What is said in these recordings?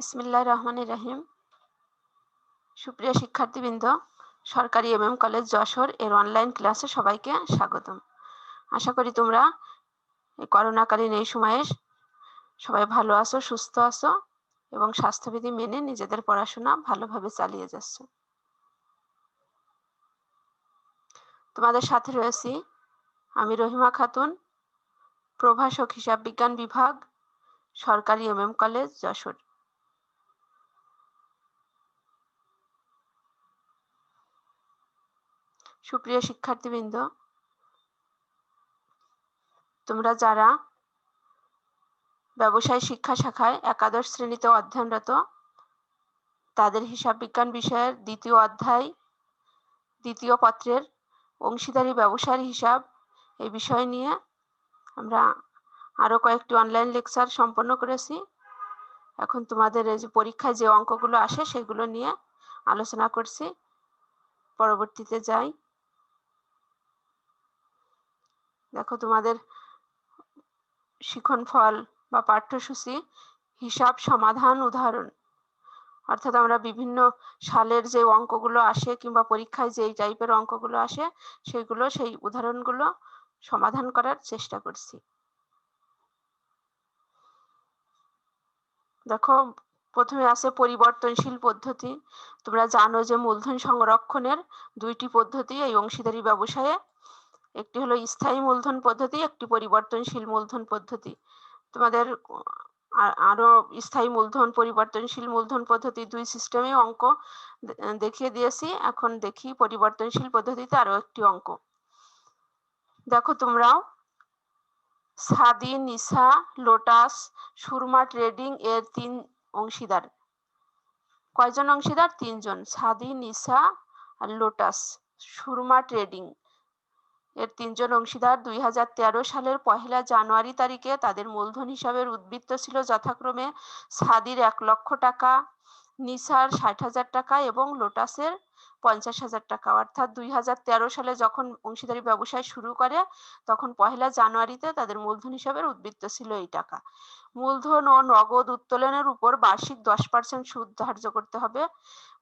বিসমিল্লাহির রহমানির রহিম। সুপ্রিয় শিক্ষার্থীবৃন্দ, সরকারি এমএম কলেজ যশোর এর অনলাইন ক্লাসে সবাইকে স্বাগতম। আশা করি তোমরা এই করোনাকালীন এই সময়ে সবাই ভালো আছো, সুস্থ আছো এবং স্বাস্থ্যবিধি মেনে নিজেদের পড়াশোনা ভালোভাবে চালিয়ে যাচ্ছ। তোমাদের সাথে রয়েছি আমি রহিমা খাতুন, প্রভাষক হিসাব বিজ্ঞান বিভাগ, সরকারি এমএম কলেজ যশোর। সুপ্রিয় শিক্ষার্থীবৃন্দ, তোমরা যারা ব্যবসায় শিক্ষা শাখায় একাদশ শ্রেণীতে অধ্যয়নরত, তাদের হিসাব বিজ্ঞান বিষয়ের দ্বিতীয় অধ্যায়, দ্বিতীয় পত্রের অংশীদারি ব্যবসার হিসাব এই বিষয় নিয়ে আমরা আরো কয়েকটি অনলাইন লেকচার সম্পন্ন করেছি। এখন তোমাদের এই যে পরীক্ষায় যে অঙ্কগুলো আসে সেগুলো নিয়ে আলোচনা করছি। পরবর্তীতে যাই। দেখো, তোমাদের শিক্ষণফল বা পাঠ্যসূচি হিসাব সমাধান উদাহরণ, অর্থাৎ আমরা বিভিন্ন সালের যে অঙ্কগুলো আসে কিংবা পরীক্ষায় যে টাইপের অঙ্কগুলো আসে সেগুলো, সেই উদাহরণগুলো সমাধান করার চেষ্টা করছি। দেখো, প্রথমে আছে পরিবর্তনশীল পদ্ধতি। তোমরা জানো যে মূলধন সংরক্ষণের দুইটি পদ্ধতি এই অংশীদারি ব্যবসায়ে, একটি হলো স্থায়ী মূলধন পদ্ধতি, একটি পরিবর্তনশীল মূলধন পদ্ধতি। তোমাদের আরো স্থায়ী মূলধন, পরিবর্তনশীল মূলধন পদ্ধতি দুই সিস্টেমে অঙ্ক দেখিয়ে দিয়েছি। এখন দেখি পরিবর্তনশীল পদ্ধতিতে আরো একটি অঙ্ক। দেখো, তোমরাও সাদি, নিসা, লোটাস, সুরমা ট্রেডিং এর 3 অংশীদার। কয়জন অংশীদার? 3 জন। সাদি, নিসা আর লোটাস, সুরমা ট্রেডিং এর 3 জন অংশীদার 2013 সালের 1 জানুয়ারি তারিখে তাদের মূলধন হিসাবের উদ্বৃত্ত ছিল যথাক্রমে সাদির 1 লক্ষ টাকা, নিসার 60,000 টাকা এবং লোটাসের 50,000 টাকা। অর্থাৎ 2013 সালে যখন অংশীদারি ব্যবসায় শুরু করে তখন 1 জানুয়ারিতে তাদের মূলধন হিসাবের উদ্বৃত্ত ছিল এই টাকা। মূলধন ও নগদ উত্তোলনের উপর বার্ষিক 10% সুদ ধার্য করতে হবে।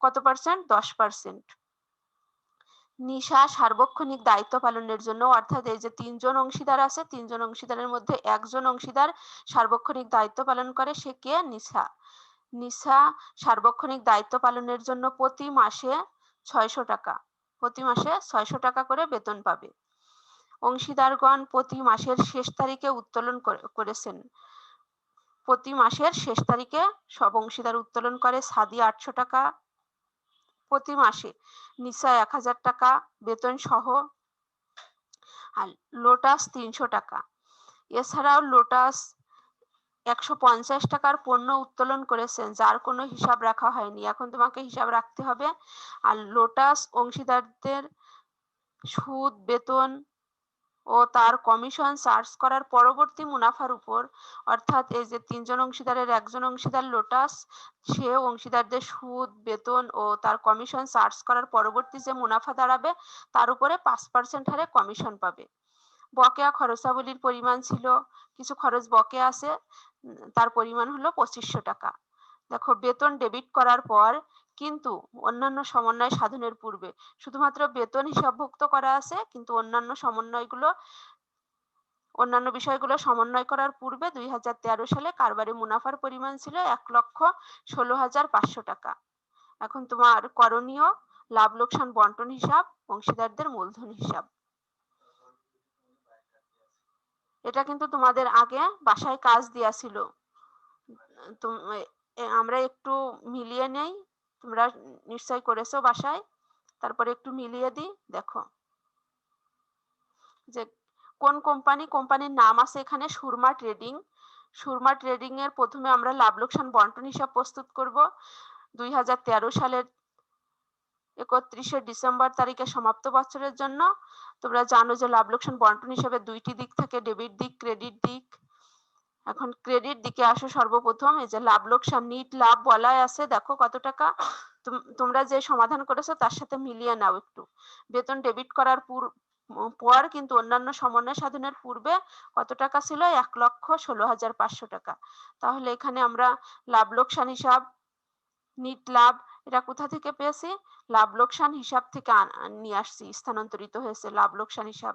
কত পার্সেন্ট? 10%। নিশা সার্বক্ষণিক দায়িত্ব পালনের জন্য, অর্থাৎ এই যে 3 জন অংশীদার আছে, 3 জন অংশীদারের মধ্যে একজন অংশীদার সার্বক্ষণিক দায়িত্ব পালন করে, সে কে? নিশা। নিশা সার্বক্ষণিক দায়িত্ব পালনের জন্য প্রতি মাসে 600 টাকা, প্রতি মাসে 600 টাকা করে বেতন পাবে। অংশীদারগণ প্রতি মাসের শেষ তারিখে উত্তোলন করেছেন। প্রতি মাসের শেষ তারিখে সব অংশীদার উত্তোলন করে। সাদি 800 টাকা প্রতি মাসে, নিসা 1000 টাকা বেতন সহ, আর লোটাস 300 টাকা। এছাড়াও লোটাস 150 টাকার পণ্য উত্তোলন করেছেন, যার কোনো হিসাব রাখা হয়নি। এখন তোমাকে হিসাব রাখতে হবে। আর লোটাস অংশীদারদের সুদ, বেতন ও তার কমিশন চার্জ করার পরবর্তী মুনাফার উপর, অর্থাৎ এই যে 3 জন অংশীদারের একজন অংশীদার লোটাস, সে অংশীদারদের সুদ, বেতন ও তার কমিশন চার্জ করার পরবর্তী যে মুনাফা দাঁড়াবে তার উপরে 5% হারে কমিশন পাবে। বকেয়া খরচাবলীর পরিমাণ ছিল, কিছু খরচ বকেয়া আছে, তার পরিমাণ হলো 2500 টাকা। দেখো, বেতন ডেবিট করার পর কিন্তু অন্যান্য সমন্বয় সাধনের পূর্বে শুধুমাত্র বেতন হিসাবভুক্ত করা আছে, কিন্তু অন্যান্য বিষয়গুলো সমন্বয় করার পূর্বে 2013 সালে কারবারি মুনাফার পরিমাণ ছিল 1,16,500 টাকা। এখন তোমার করণীয় লাভ লোকসান বন্টন হিসাব, অংশীদারদের মূলধন হিসাব। এটা কিন্তু তোমাদের আগে বাসায় কাজ দেয়া ছিল, আমরা একটু মিলিয়ে নেই। তোমরা নিশ্চয় করেছো বাসায়, তারপরে একটু মিলিয়ে দিই। দেখো যে কোন কোম্পানির নাম আছে এখানে, সুরমা ট্রেডিং। সুরমা ট্রেডিং এর প্রথমে আমরা লাভ লোকসান বন্টন হিসাব প্রস্তুত করব। 2013 সালের 31শে ডিসেম্বর তারিখে সমাপ্ত বছরের জন্য। তোমরা জানো যে লাভ লোকসান বন্টন হিসাবে দুইটি দিক থাকে, ডেবিট দিক, ক্রেডিট দিক। এখন ক্রেডিট দিকে আসো সর্বপ্রথম। এই যে লাভ লোকসান, নিট লাভ বলাই আছে, দেখো কত টাকা। তোমরা যে সমাধান করেছো তার সাথে মিলিয়ে নাও একটু। বেতন ডেবিট করার পর কিন্তু অন্যান্য সমন্বয় সাধনের পূর্বে কত টাকা ছিল? ১,১৬,৫০০ টাকা। তাহলে এখানে আমরা লাভ লোকসান হিসাব, নিট লাভ এটা কোথা থেকে পেয়েছি? লাভ লোকসান হিসাব থেকে নিয়ে আসছি, স্থানান্তরিত হয়েছে লাভ লোকসান হিসাব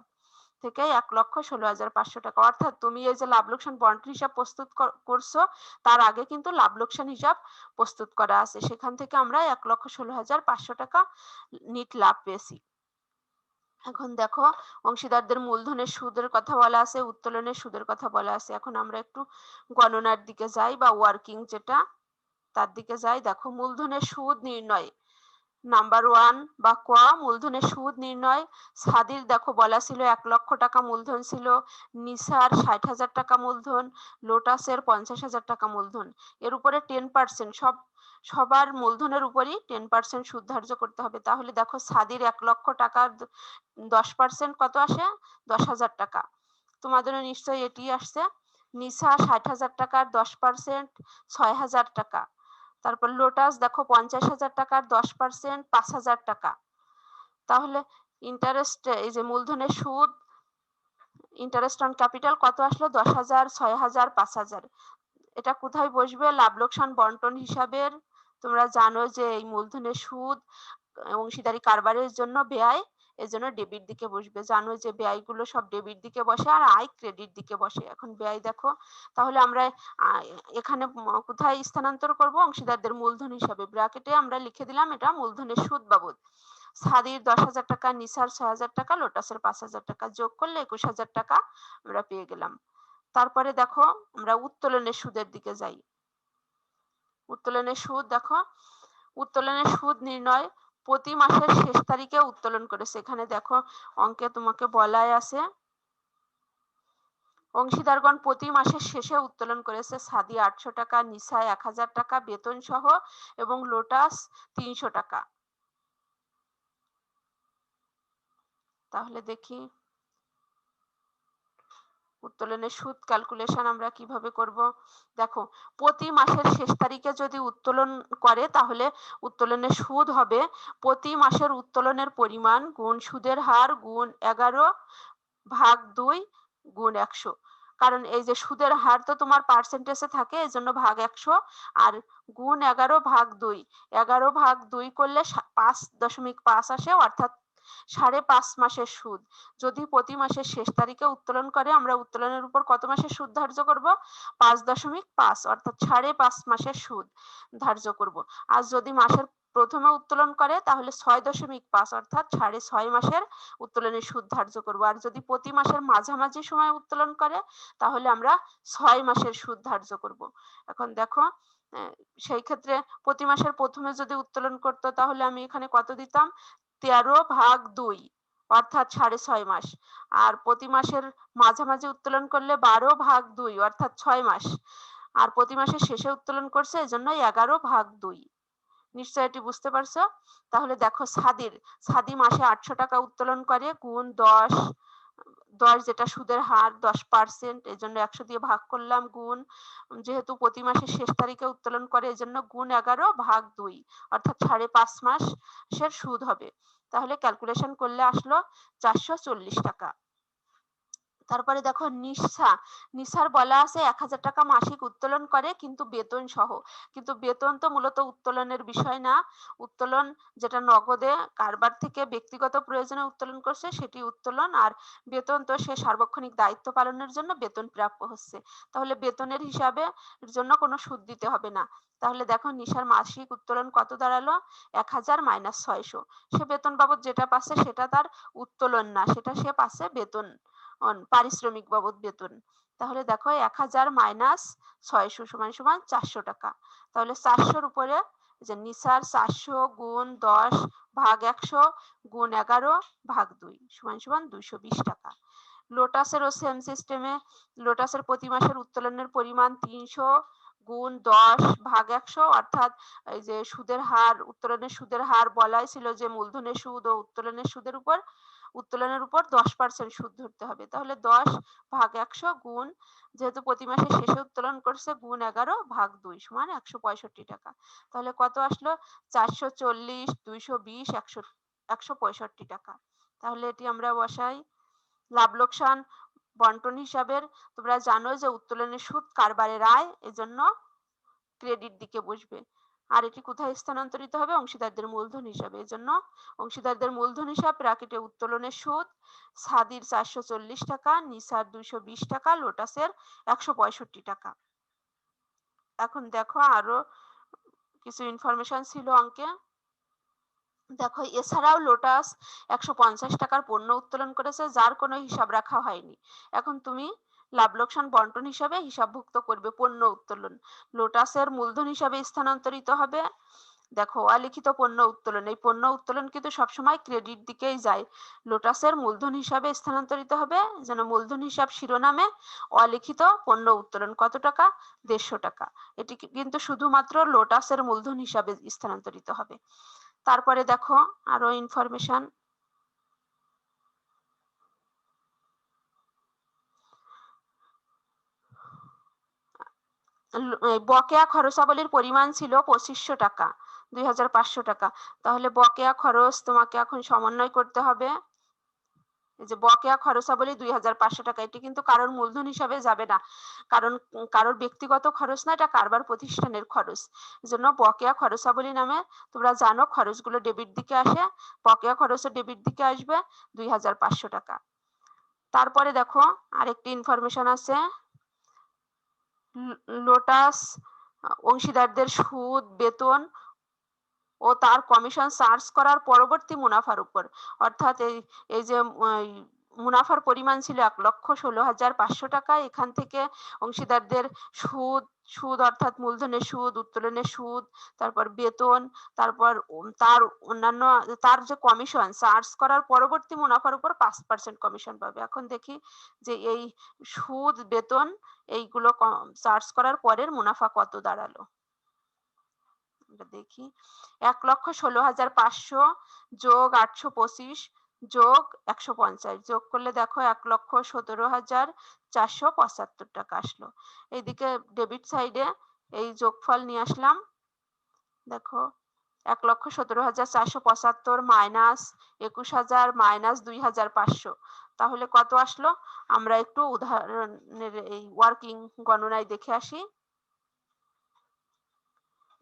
থেকে ১,১৬,৫০০ টাকা। অর্থাৎ তুমি এই যে লাভ লোকসান বন্টন হিসাব প্রস্তুত করছো, তার আগে কিন্তু লাভ লোকসান হিসাব প্রস্তুত করা আছে। সেখান থেকে আমরা ১,১৬,৫০০ টাকা নিট লাভ পেয়েছি। এখন দেখো অংশীদারদের মূলধনের সুদের কথা বলা আছে, উত্তোলনের সুদের কথা বলা আছে। এখন আমরা একটু গণনার দিকে যাই বা ওয়ার্কিং যেটা, তার দিকে যাই। দেখো মূলধনের সুদ নির্ণয় নাম্বার 1 বা ক, মূলধনের সুদ নির্ণয়। সাদির দেখো বলা ছিল ১,০০,০০০ টাকা মূলধন ছিল, নিসার ৬০,০০০ টাকা মূলধন, লোটাসের ৫০,০০০ টাকা মূলধন। এর উপরে 10% সবার মূলধনের উপরই 10% সুদ ধার্য করতে হবে। তাহলে দেখো সাদির ১,০০,০০০ টাকার 10% কত আসে? ১০,০০০ টাকা। তোমাদেরও নিশ্চয়ই এটি আসছে। নিসা ৬০,০০০ টাকার 10% ৬,০০০ টাকা। তারপর লোটাস দেখো ৫০,০০০ টাকার 10% ৫,০০০ টাকা। তাহলে ইন্টারেস্ট, এই যে মূলধনের সুদ, ইন্টারেস্ট অন ক্যাপিটাল কত আসলো? ১০,০০০, ৬,০০০, ৫,০০০। এটা কোথায় বসবে? লাভ লোকসান বন্টন হিসাবের। তোমরা জানো যে এই মূলধনের সুদ অংশীদারি কারবারের জন্য ব্যয়, এজন্য ডেবিট দিকে বসবে। জানো যে ব্যয়গুলো সব ডেবিট দিকে বসে আর আয় ক্রেডিট দিকে বসে। এখন ব্যয় দেখো, তাহলে আমরা এখানে কোথায় স্থানান্তর করব? অংশীদারদের মূলধন হিসাবে। ব্র্যাকেটে আমরা লিখে দিলাম এটা মূলধনের সুদ বাবদ। সাদির ১০,০০০ টাকা, নিসার ৬,০০০ টাকা, লোটাসের ৫,০০০ টাকা যোগ করলে ২১,০০০ টাকা আমরা পেয়ে গেলাম। তারপরে দেখো আমরা উত্তোলনের সুদের দিকে যাই। উত্তোলনের সুদ দেখো, উত্তোলনের সুদ নির্ণয় প্রতি মাসের শেষ তারিখে উত্তোলন করেছে। এখানে দেখো অঙ্কে তোমাকে বলাই আছে অংশীদারগণ প্রতি মাসের শেষে উত্তোলন করেছে সাদি ৮০০ টাকা, নিসা ১,০০০ টাকা বেতন সহ এবং লোটাস ৩০০ টাকা। তাহলে দেখি উত্তোলনের সুদ ক্যালকুলেশন আমরা কিভাবে করব। দেখো প্রতি মাসের শেষ তারিখে যদি উত্তোলন করে তাহলে উত্তোলনের সুদ হবে প্রতি মাসের উত্তোলনের পরিমাণ গুণ সুদের হার গুণ ১১/২ গুণ ১০০। কারণ এই যে সুদের হার তো তোমার পার্সেন্টেজে থাকে, এজন্য ভাগ ১০০ আর গুণ ১১/২। ১১/২ করলে ৫.৫ আসে, অর্থাৎ ৫.৫ মাসের সুদ। যদি প্রতি মাসের শেষ তারিখে উত্তোলন করে আমরা উত্তোলনের উপর কত মাসের সুদ ধার্য করব? ৫.৫ অর্থাৎ ৫.৫ মাসের সুদ ধার্য করব। আর যদি মাসের প্রথমে উত্তোলন করে তাহলে ৬.৫ অর্থাৎ ৬.৫ মাসের উত্তোলনের সুদ ধার্য করব। আর যদি প্রতি মাসের মাঝামাঝি সময় উত্তোলন করে তাহলে আমরা ৬ মাসের সুদ ধার্য করব। এখন দেখো সেই ক্ষেত্রে প্রতি মাসের প্রথমে যদি উত্তোলন করতো তাহলে আমি এখানে কত দিতাম? ১৩/২ অর্থাৎ ৬.৫ মাস। আর প্রতি মাসের মাঝামাঝি উত্তোলন করলে ১২/২ অর্থাৎ ৬ মাস। আর প্রতি মাসের শেষে উত্তোলন করছে এজন্য ১১/২। নিশ্চয় এটি বুঝতে পারছো? তাহলে দেখো সাদি মাসে ৮০০ টাকা উত্তোলন করে গুণ ১০ যেটা সুদের হার ১০%, এজন্য ১০০ দিয়ে ভাগ করলাম, গুণ যেহেতু প্রতি মাসের শেষ তারিখে উত্তোলন করে এজন্য গুণ ১১/২ অর্থাৎ ৫.৫ মাসের সুদ হবে। তাহলে ক্যালকুলেশন করলে আসলো ৪৪০ টাকা। তারপরে দেখো নিসার বলা আছে ১,০০০ টাকা মাসিক উত্তোলন করে কিন্তু বেতন সহ। কিন্তু বেতন তো মূলত উত্তোলনের বিষয় না। উত্তোলন যেটা নগদে কারবার থেকে ব্যক্তিগত প্রয়োজনে উত্তোলন করছে সেটি উত্তোলন, আর বেতন তো সে সার্বক্ষণিক দায়িত্ব পালনের জন্য বেতন প্রাপ্য হচ্ছে। তাহলে বেতনের হিসাবে এর জন্য কোনো সুদ দিতে হবে না। তাহলে দেখো নিসার মাসিক উত্তোলন কত দাঁড়ালো? ১,০০০ মাইনাস ৬০০। সে বেতন বাবদ যেটা পাচ্ছে সেটা তার উত্তোলন না, সেটা সে পাচ্ছে বেতন, পারিশ্রমিক বাবদ বেতন। তাহলে দেখো ১,০০০ মাইনাস ৬০০ সমান সমান ৪০০ টাকা। তাহলে ৪০০-র উপরে যে নিসার ৪০০ গুণ ১০ ভাগ ১০০ গুণ ১১/২ সমান সমান ২২০ টাকা। লোটাসেরও সেম সিস্টেমে লোটাসের প্রতি মাসের উত্তোলনের পরিমাণ ৩০০ গুণ ১০ ভাগ ১০০ অর্থাৎ এই যে সুদের হার, উত্তোলনের সুদের হার বলাই ছিল যে মূলধনের সুদ ও উত্তোলনের সুদের উপর ১০% সুদ ধরতে হবে। তাহলে ১০/১০০ গুণ যেহেতু প্রতি মাসের শেষে উত্তোলন করছে গুণ ১১/২ সমান ১৬৫ টাকা। তাহলে কত আসলো? ৪৪০, ২২০, ১৬৫ টাকা। তাহলে এটি আমরা বসাই। লাভ লোকসান বন্টন হিসাবের তোমরা জানো যে উত্তোলনের সুদ কারবারের আয়, এজন্য ক্রেডিট দিকে বসবে। আর এটি কোথায় স্থানান্তরিত হবে? অংশীদারদের মূলধন হিসাবে। এজন্য অংশীদারদের মূলধন হিসাব ব্র্যাকেটে উত্তোলনের সুদ সাদির 440 টাকা, নিসার 220 টাকা, লোটাসের 165 টাকা। এখন দেখো আরো কিছু ইনফরমেশন ছিল অঙ্কে। দেখো এছাড়াও লোটাস 150 টাকার পণ্য উত্তোলন করেছে, যার কোনো হিসাব রাখা হয়নি। এখন তুমি লাভ লোকসান বন্টন হিসাবে হিসাবভুক্ত করবে পণ্য উত্তোলন। লোটাসের মূলধন হিসাবে স্থানান্তরিত হবে। দেখো অলিখিত পণ্য উত্তোলন, এই পণ্য উত্তোলন কিন্তু সবসময় ক্রেডিট দিকেই যায়। লোটাসের মূলধন হিসাবে স্থানান্তরিত হবে, যেন মূলধন হিসাব শিরোনামে অলিখিত পণ্য উত্তোলন কত টাকা? 150 টাকা। এটি কিন্তু শুধুমাত্র লোটাসের মূলধন হিসাবে স্থানান্তরিত হবে। তারপরে দেখো আরো ইনফরমেশন। বকেয়া খরচাবলীর পরিমাণ ছিল 2500 টাকা, 2500 টাকা। তাহলে বকেয়া খরচ তোমাকে এখন সমন্বয় করতে হবে। এই যে বকেয়া খরচাবলী 2500 টাকা, এটি কিন্তু কারোর মূলধন হিসাবে যাবে না, কারণ কারোর ব্যক্তিগত খরচ না, এটা কারবার প্রতিষ্ঠানের খরচ। এজন্য বকেয়া খরচাবলী নামে তোমরা জানো খরচগুলো ডেবিট দিকে আসে, বকেয়া খরচও ডেবিট দিকে আসবে 2500 টাকা। তারপরে দেখো আরেকটি ইনফরমেশন আছে, লোটাস অংশীদারদের সুদ, বেতন ও তার কমিশন চার্জ করার পরবর্তী মুনাফার উপর, অর্থাৎ এই যে মুনাফার পরিমাণ ছিল 1,16,500 টাকা। এখান থেকে অংশীদারদের সুদ সুদ অর্থাৎ মূলধনের সুদ, উত্তোলনের সুদ, তারপর বেতন, তারপর তার অন্যান্য তার যে কমিশন চার্জ করার পরবর্তী মুনাফার উপর 5% কমিশন পাবে। এখন দেখি যে এই সুদ, বেতন এইগুলো চার্জ করার পরের মুনাফা কত দাঁড়ালো। দেখি 1,16,500 যোগ 825 যোগ 150 যোগ করলে দেখো 1,17,475 টাকা আসলো। এইদিকে ডেবিট সাইডে এই যোগফল নিয়ে আসলাম। দেখো 1,17,475 মাইনাস 21,000 মাইনাস 2,500, তাহলে কত আসলো? আমরা একটু উদাহরণের এই ওয়ার্কিং গণনায় দেখে আসি।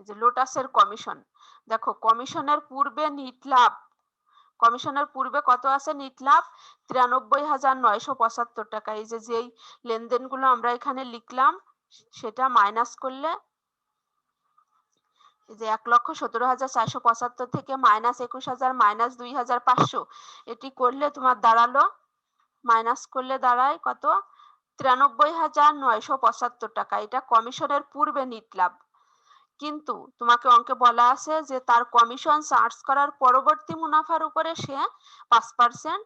যে লোটাসের কমিশন, দেখো কমিশনের পূর্বে নিট লাভ, কমিশনের পূর্বে কত আছে? নিট লাভ 93,975 টাকা। এই যে যেই লেনদেনগুলো আমরা এখানে লিখলাম সেটা মাইনাস করলে যে 1,17,475 থেকে মাইনাস 21,000 মাইনাস 2,500, এটি করলে তোমার দাঁড়ালো, মাইনাস করলে দাঁড়ায় কত? 93,975 টাকা। এটা কমিশনের পূর্বে নিট লাভ। কিন্তু তোমাকে অঙ্কে বলা আছে যে তার কমিশন চার্জ করার পরবর্তী মুনাফার উপরে সে 5%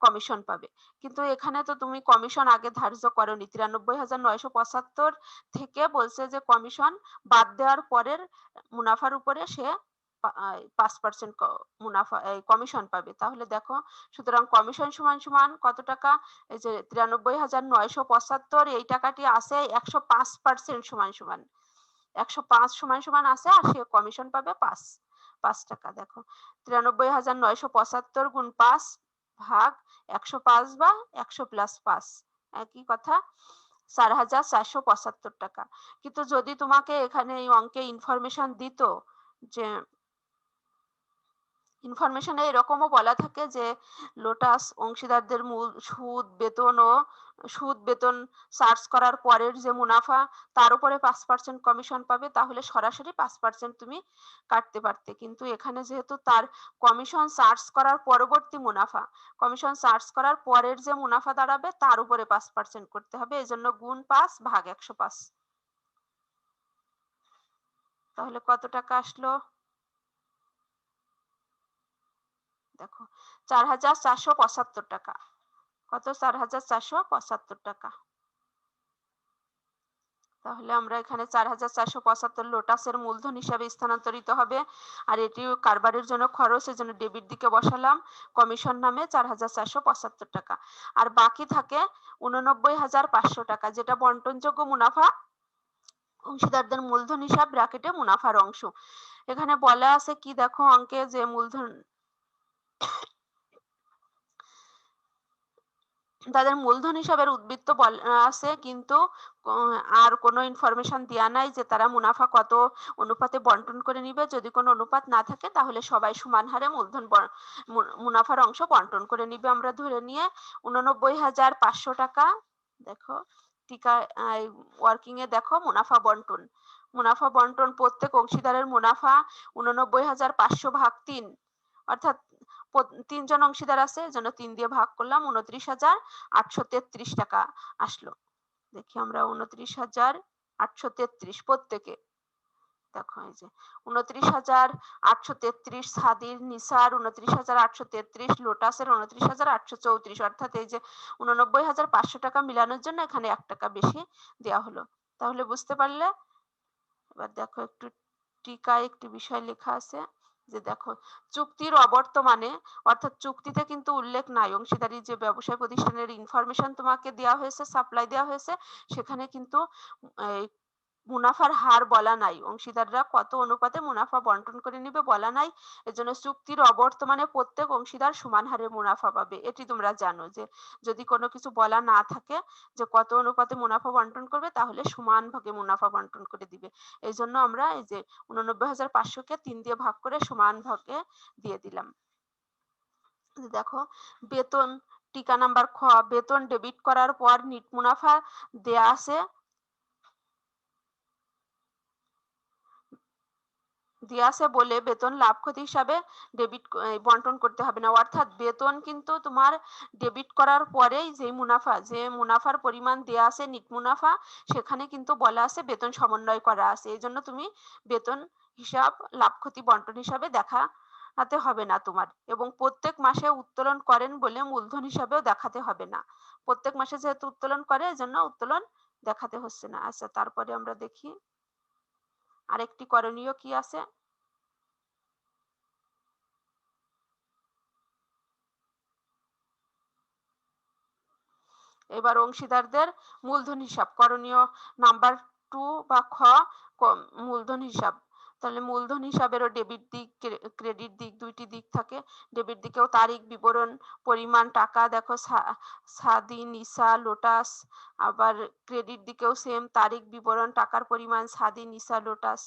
কমিশন পাবে। কিন্তু এখানে তো তুমি কমিশন আগে ধার্য করোনি। 93,975 থেকে বলছে যে কমিশন বাদ দেওয়ার পরের মুনাফার উপরে সে 5% মুনাফা কমিশন পাবে। তাহলে দেখো সুতরাং কমিশন সমান সমান কত টাকা? এই যে 93,975, এই টাকাটি আছে 105% সমান সমান 105 সমান সমান আছে, আর সে কমিশন পাবে 5 টাকা। দেখো 93,975 গুণ 5 ভাগ 105 বা 100 প্লাস 5 একই কথা, 4,475 টাকা। কিন্তু যদি তোমাকে এখানে এই অঙ্কে ইনফরমেশন দিত যে ইনফরমেশনে এরকমও বলা থাকে যে লোটাস অংশীদারদের মূল সুদ, বেতন ও সুদ, বেতন চার্জ করার পরের যে মুনাফা তার উপরে 5% কমিশন পাবে, তাহলে সরাসরি 5% তুমি কাটতে পারতে। কিন্তু এখানে যেহেতু তার কমিশন চার্জ করার পরবর্তী মুনাফা, কমিশন চার্জ করার পরের যে মুনাফা দাঁড়াবে তার উপরে 5% করতে হবে, এজন্য গুণ 5 ভাগ 105। তাহলে কত টাকা আসলো? দেখো 4,475 টাকা। কত? 4,475 টাকা। তাহলে আমরা এখানে 4,475 লোটাসের মূলধন হিসাবে স্থানান্তরিত হবে, আর এটি কারবারের জন্য খরচ, এজন্য ডেবিট দিকে বসালাম। কমিশন নামে 4,475 টাকা। আর বাকি থাকে 89,500 টাকা, যেটা বন্টনযোগ্য মুনাফা, অংশীদারদের মূলধন হিসাব ব্র্যাকেটে মুনাফার অংশ। এখানে বলা আছে কি দেখো অঙ্কে যে মূলধন তাদের মূলধন হিসাবের উদ্বৃত্ত আছে, কিন্তু আর কোনো ইনফরমেশন দেয়া নাই যে তারা মুনাফা কত অনুপাতে বন্টন করে নিবে। যদি কোনো অনুপাত না থাকে তাহলে সবাই সমান হারে মূলধন মুনাফার অংশ বন্টন করে নিবে। আমরা ধরে নিয়ে 89,500 টাকা দেখো টিকা ওয়ার্কিং এ দেখো মুনাফা বন্টন। মুনাফা বন্টন প্রত্যেক অংশীদারের মুনাফা 89,500 ভাগ 3, অর্থাৎ 3 জন অংশীদার আছে, এজন্য 3 দিয়ে ভাগ করলাম, 29,833 টাকা আসলো। দেখি আমরা 29,833 প্রত্যেকে দেখো, এই যে 29,833 সাদির, নিসার 29,833, লোটাসের 29,834, অর্থাৎ এই যে 89,500 টাকা মিলানোর জন্য এখানে 1 টাকা বেশি দেওয়া হলো। তাহলে বুঝতে পারলে? এবার দেখো একটু টিকায় একটি বিষয় লেখা আছে যে দেখো চুক্তির অবর্তমানে, অর্থাৎ চুক্তিতে কিন্তু উল্লেখ নাই অংশীদারি যে ব্যবসায় প্রতিষ্ঠানের ইনফরমেশন তোমাকে দেওয়া হয়েছে, সাপ্লাই দেওয়া হয়েছে, সেখানে কিন্তু মুনাফার হার বলা নাই, অংশীদাররা কত অনুপাতে মুনাফা বন্টন করে নিবে বলা নাই। এজন্য চুক্তির অবর্তমানে প্রত্যেক অংশীদার সমান হারে মুনাফা পাবে। এটি তোমরা জানো যে যদি কোনো কিছু বলা না থাকে যে কত অনুপাতে মুনাফা বন্টন করবে, তাহলে সমান ভাগে মুনাফা বন্টন করে দিবে। এই জন্য আমরা এই যে 89,500 কে 3 দিয়ে ভাগ করে সমান ভাগে দিয়ে দিলাম। দেখো বেতন, টিকা নাম্বার খ, বেতন ডেবিট করার পর নিট মুনাফা দেয়া আছে, বলে বেতন লাভ ক্ষতি হিসাবে ডেবিট বন্টন করতে হবে না। অর্থাৎ বেতন কিন্তু তোমার ডেবিট করার পরেই যে মুনাফার পরিমাণ দেয়া আছে নিট মুনাফা, সেখানে কিন্তু বলা আছে বেতন সমন্বয় করা আছে। এই জন্য তুমি বেতন হিসাব লাভ ক্ষতি বন্টন হিসাবে দেখাতে হবে না তোমার, এবং প্রত্যেক মাসে উত্তোলন করেন বলে মূলধন হিসাবেও দেখাতে হবে না। প্রত্যেক মাসে যেহেতু উত্তোলন করে, এজন্য উত্তোলন দেখাতে হচ্ছে না। আচ্ছা, তারপরে আমরা দেখি আরেকটি করণীয় কি আছে। এবার অংশীদারদের মূলধন হিসাব, করণীয় নাম্বার 2 বা খ, মূলধন হিসাব। তাহলে মূলধন হিসাবেরও ডেবিট দিক ক্রেডিট দিক দুইটি দিক থাকে। ডেবিট দিকেও তারিখ, বিবরণ, পরিমাণ, টাকা দেখো সাদি, নিসা, লোটাস। আবার ক্রেডিট দিকেও সেম, তারিখ, বিবরণ, টাকার পরিমাণ, সাদি, নিসা, লোটাস।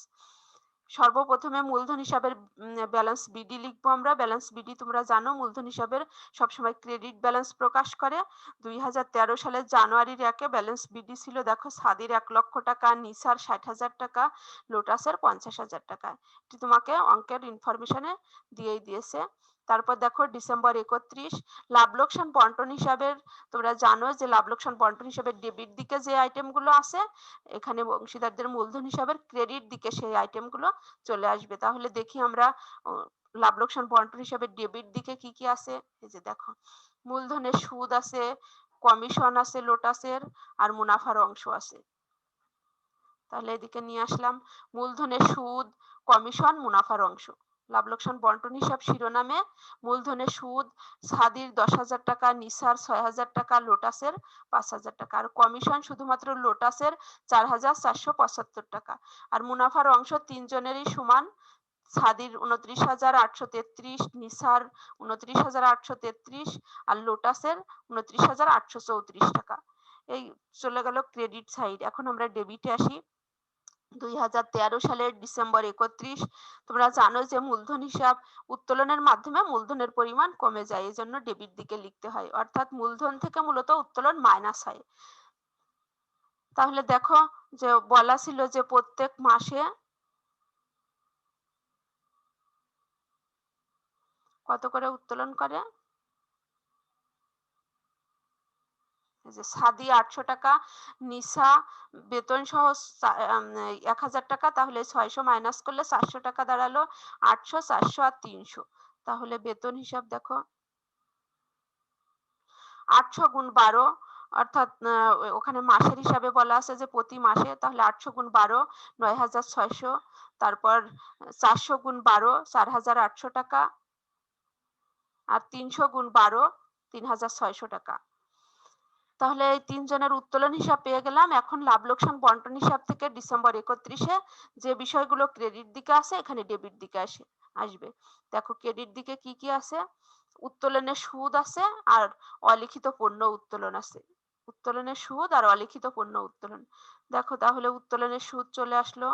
সর্বপ্রথমে মূলধন হিসাবের ব্যালেন্স বিডি লিখবো আমরা। ব্যালেন্স বিডি তোমরা জানো মূলধন হিসাবের সবসময় ক্রেডিট ব্যালেন্স প্রকাশ করে। 2013 সালের জানুয়ারির 1-এ ব্যালেন্স বিডি ছিল দেখো সাদির 1 লক্ষ টাকা, নিসার 60,000 টাকা, লোটাসের 50,000 টাকা। এটি তোমাকে অঙ্কের ইনফরমেশনে দিয়েই দিয়েছে। তারপর দেখো ডিসেম্বর 31 লাভ লোকসান বন্টন হিসাবের, তোমরা জানো যে লাভ লোকসান বন্টন হিসাবে ডেবিট দিকে যে আইটেমগুলো আছে, এখানে অংশীদারদের মূলধন হিসাবের ক্রেডিট দিকে সেই আইটেমগুলো চলে আসবে। তাহলে দেখি আমরা লাভ লোকসান বন্টন হিসাবে ডেবিট দিকে কি কি আছে। এই যে দেখো মূলধনের সুদ আছে, কমিশন আছে লোটাসের, আর মুনাফার অংশ আছে। তাহলে এদিকে নিয়ে আসলাম মূলধনের সুদ, কমিশন, মুনাফার অংশ। লাভ লোকসান বন্টন হিসাব শিরোনামে মূলধনের সুদ সাদির 10,000 টাকা, নিসার 6,000 টাকা, লোটাসের 5,000 টাকা, আর কমিশন শুধুমাত্র লোটাসের 4,475 টাকা। আর মুনাফার অংশ তিনজনেরই সমান, সাদির 29,833, নিসার 29,833, আর লোটাসের 29,834 টাকা। এই চলে গেল ক্রেডিট সাইড। এখন আমরা ডেবিটে আসি। 2013 সালের ডিসেম্বর 31 তোমরা জানো যে মূলধন হিসাব উত্তোলনের মাধ্যমে মূলধনের পরিমাণ কমে যায়, এজন্য ডেবিট দিকে লিখতে হয়, অর্থাৎ মূলধন থেকে মূলত উত্তোলন মাইনাস হয়। তাহলে দেখো যে বলা ছিল যে প্রত্যেক মাসে কত করে উত্তোলন করে। যে সাদি 800 টাকা, নিসা বেতন সহ 1,000 টাকা, তাহলে 600 মাইনাস করলে 400 টাকা দাঁড়ালো। 800, 400 আর 300। তাহলে বেতন হিসাব দেখো 800 গুণ 12, অর্থাৎ ওখানে মাসের হিসাবে বলা আছে যে প্রতি মাসে, তাহলে 800 গুণ 12 9,600, তারপর 400 গুণ 12 4,800 টাকা, আর 300 গুণ 12 3,600 টাকা। তাহলে এই তিনজনের উত্তোলন হিসাব পেয়ে গেলাম। এখন লাভ লোকসান বন্টন হিসাব থেকে ডিসেম্বর 31-এ যে বিষয়গুলো ক্রেডিট দিকে আছে, এখানে ডেবিট দিকে আসে। আসবে। দেখো ক্রেডিট দিকে কি কি আছে, উত্তোলনের সুদ আছে আর অলিখিত পণ্য উত্তোলন আছে। উত্তোলনের সুদ আর অলিখিত পণ্য উত্তোলন। দেখো তাহলে উত্তোলনের সুদ চলে আসলো।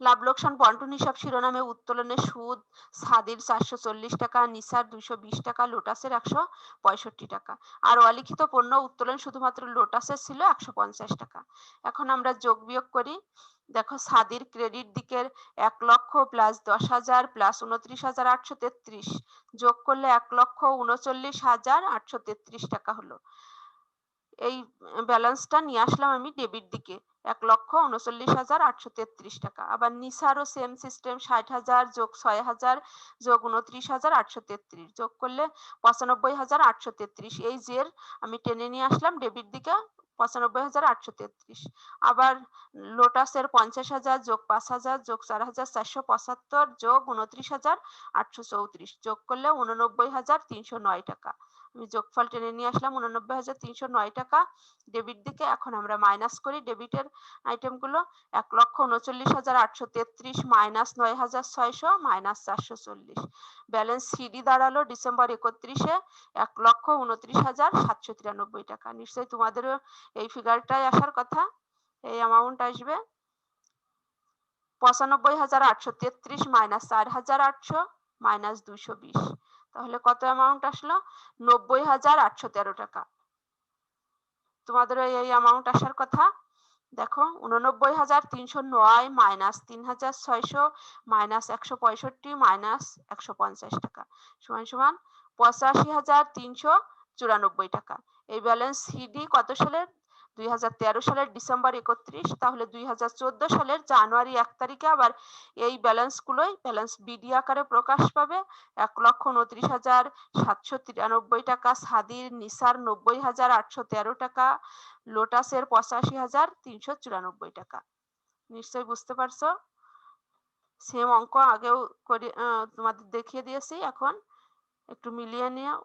লাভ লোকসান বন্টন হিসাব শিরোনামে উত্তোলনের সুদ সাদির 440 টাকা, নিসার 220 টাকা, লোটাসের 165 টাকা। আর অলিখিত পণ্য উত্তোলন শুধুমাত্র লোটাসের ছিল 150 টাকা। এখন আমরা যোগ বিয়োগ করি। দেখো সাদির ক্রেডিট দিকের 1,00,000 প্লাস 10,000 প্লাস 29,833 যোগ করলে 1,39,833 টাকা হলো। এই ব্যালেন্সটা নিয়ে আসলাম আমি ডেবিট দিকে 1,39,833 টাকা। আবার নিসারও সেম সিস্টেম 60,000 যোগ 6,000 যোগ 29,833 যোগ করলে 95,833। এই জের আমি টেনে নিয়ে আসলাম ডেবিট দিকে 95,833। আবার লোটাসের 50,000 যোগ 5,000 যোগ 4,475 যোগ 29,834 যোগ করলে 89,309 টাকা। আমি যোগফল টেনে নিয়ে আসলাম 89,309 টাকা ডেবিট দিকে। এখন আমরা মাইনাস করি ডেবিটের আইটেমগুলো। 1,39,833 মাইনাস 9,600 মাইনাস 440। ব্যালেন্স সিডি দাঁড়ালো ডিসেম্বর 31-এ 1,29,793 টাকা। নিশ্চয়ই তোমাদেরও এই ফিগারটাই আসার কথা, এই অ্যামাউন্ট আসবে। 95,833 মাইনাস 4,800 মাইনাস 220, তাহলে কত অ্যামাউন্ট আসলো? 90,813 টাকা। তোমাদেরও এই অ্যামাউন্ট আসার কথা। দেখো 89,309 মাইনাস 3,600 মাইনাস 165 মাইনাস 150 টাকা সমান সমান 85,394 টাকা। এই ব্যালেন্স সিডি কত সালের? 2013 সালের ডিসেম্বর 31। তাহলে 2014 সালের জানুয়ারি 1 তারিখে আবার এই ব্যালেন্সগুলোই ব্যালেন্স বিডি আকারে প্রকাশ পাবে। 1,29,793 টাকা সাদির, নিসার 90,813 টাকা, লোটাসের 85,394 টাকা। নিশ্চয়ই বুঝতে পারছো। সেম অঙ্ক আগেও করে তোমাদের দেখিয়ে দিয়েছি, এখন একটু মিলিয়ে নিও।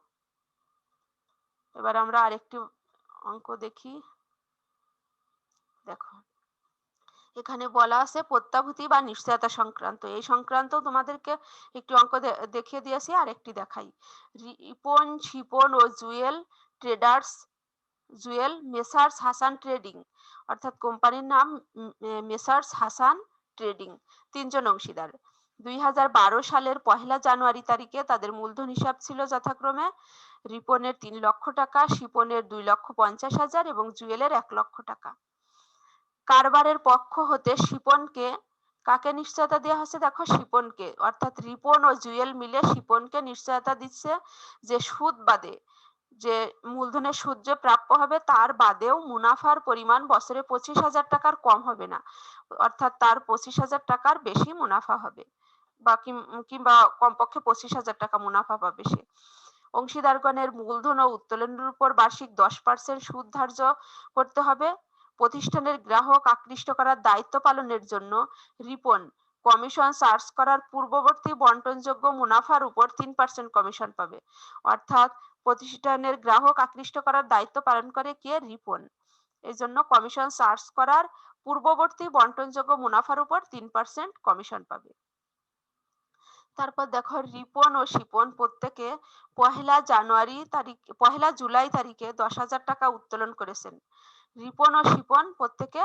এবার আমরা আরেকটি অঙ্ক দেখি। দেখো এখানে বলা আছে প্রত্যাভূতি বা নিশ্চয়তা সংক্রান্ত। এই সংক্রান্ত তোমাদেরকে একটি অঙ্ক দেখিয়ে দিয়েছি, আরেকটি দেখাই। রিপন, শিপন ও Jewel traders, Jewel messrs Hasan trading, অর্থাৎ কোম্পানির নাম মেসার্স হাসান ট্রেডিং, তিনজন অংশীদার। 2012 সালের 1 জানুয়ারি তারিখে তাদের মূলধন হিসাব ছিল যথাক্রমে রিপনের 3 লক্ষ টাকা, শিপনের 2,50,000 এবং জুয়েলের 1 লক্ষ টাকা। কারবারের পক্ষ হতে শিপনকে কাকে নিশ্চয়তা দেওয়া হচ্ছে? দেখো শিপনকে, অর্থাৎ রিপন ও জুয়েল মিলে শিপনকে নিশ্চয়তা দিচ্ছে যে সুদ বাদে, যে মূলধনের সুদ যে প্রাপ্য হবে তার বাদেও মুনাফার পরিমাণ বছরে 25,000 টাকার কম হবে না, অর্থাৎ তার 25,000 টাকার বেশি মুনাফা হবে বা কিংবা কমপক্ষে 25,000 টাকা মুনাফা পাবে সে। অংশীদারগণের মূলধন ও উত্তোলনের উপর বার্ষিক 10% সুদ ধার্য করতে হবে। প্রতিষ্ঠানের গ্রাহক আকৃষ্ট করার দায়িত্ব পালনের জন্য রিপন কমিশন চার্জ করার পূর্ববর্তী বন্টনযোগ্য মুনাফার উপর 3% কমিশন পাবে। অর্থাৎ প্রতিষ্ঠানের গ্রাহক আকৃষ্ট করার দায়িত্ব পালন করে কে? রিপন। এই জন্য কমিশন চার্জ করার পূর্ববর্তী বন্টনযোগ্য মুনাফার উপর 3% কমিশন পাবে। তারপর দেখো রিপন ও শিপন প্রত্যেকে 1 জুলাই তারিখে 10,000 টাকা উত্তোলন করেছেন। রিপন ও শিপন প্রত্যেকে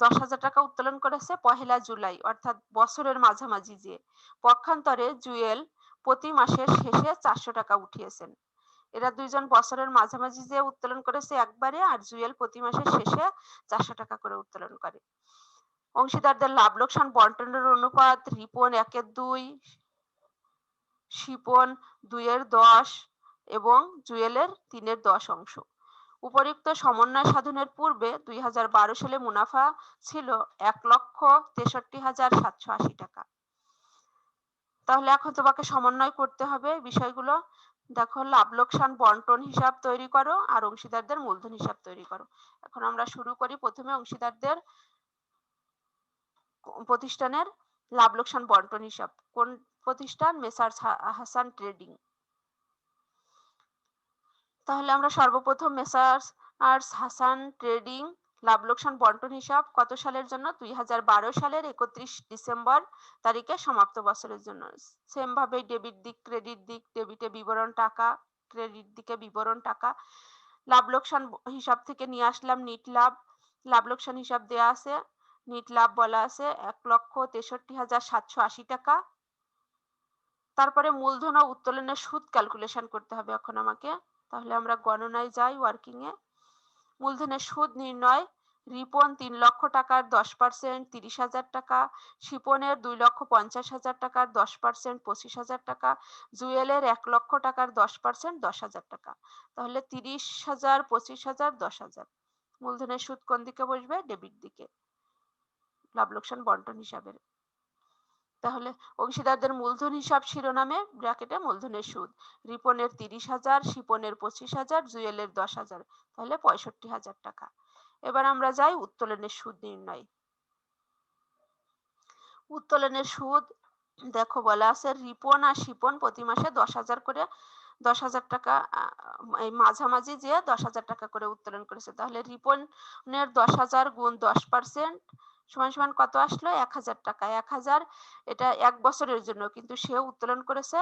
10,000 টাকা উত্তোলন করেছে 1 জুলাই, অর্থাৎ বছরের মাঝামাঝি। যে পক্ষান্তরে জুয়েল প্রতি মাসের শেষে 400 টাকা উঠিয়েছেন। এরা দুইজন বছরের মাঝামাঝি যে উত্তোলন করেছে একবারে, আর জুয়েল প্রতি মাসের শেষে 400 টাকা করে উত্তোলন করে। অংশীদারদের লাভ লোকসান বন্টনের অনুপাত রিপন 1/2, শিপন 2/10 এবং জুয়েলের 3/10 অংশ। উপরিউক্ত সমন্বয় সাধনের পূর্বে 2012 সালে মুনাফা ছিল 1,63,780 টাকা। তাহলে এখন তোমাকে সমন্বয় করতে হবে বিষয়গুলো। দেখো লাভ লোকসান বন্টন হিসাব তৈরি করো আর অংশীদারদের মূলধন হিসাব তৈরি করো। এখন আমরা শুরু করি প্রথমে অংশীদারদের প্রতিষ্ঠানের লাভ লোকসান বন্টন হিসাব। কোন প্রতিষ্ঠান? Messrs Hasan trading. তাহলে আমরা সর্বপ্রথম মেসার্স হাসান ট্রেডিং লাভ লোকসান বন্টন হিসাব কত সালের জন্য? 2012 সালের 31 ডিসেম্বর তারিখে সমাপ্ত বছরের জন্য। সেম ভাবে ডেবিট দিক, ক্রেডিট দিক, ডেবিটে বিবরণ টাকা, ক্রেডিট দিকে বিবরণ টাকা। লাভ লোকসান হিসাব থেকে নিয়ে আসলাম নিট লাভ। লাভ লোকসান হিসাব দেয়া আছে, নিট লাভ বলা আছে 1,63,780 টাকা। তারপরে মূলধন ও উত্তোলনের সুদ ক্যালকুলেশন করতে হবে এখন আমাকে। তাহলে আমরা গণনায় যাই ওয়ার্কিং এ। মূলধনের সুদ নির্ণয়, রিপন 3 লক্ষ টাকার 10% 30,000 টাকা, শিপনের 2,50,000 টাকার 10% 25,000 টাকা, জুয়েলের 1 লক্ষ টাকার 10% 10,000 টাকা। তাহলে 30,000 25,000 10,000। মূলধনের সুদ কোন দিকে বসবে? ডেবিট দিকে, লাভ লোকসান বন্টন হিসাবের। তাহলে অংশীদারদের মূলধন হিসাব শিরোনামে ব্র্যাকেটে মূলধনের সুদ, রিপনের 30,000, শিপনের 25,000, জুয়েলের 10,000, তাহলে 65,000 টাকা। এবার আমরা যাই উত্তোলনের সুদ নির্ণয়। উত্তোলনের সুদ দেখো বলা আছে রিপন আর শিপন প্রতি মাসে 10,000 করে 10,000 টাকা এই মাঝামাঝি যে 10,000 টাকা করে উত্তোলন করেছে। তাহলে রিপনের 10,000 গুণ 10% সমান সমান কত আসলো? 1,000 টাকা। 1,000 এটা 1 বছরের জন্য, কিন্তু সে উত্তোলন করেছে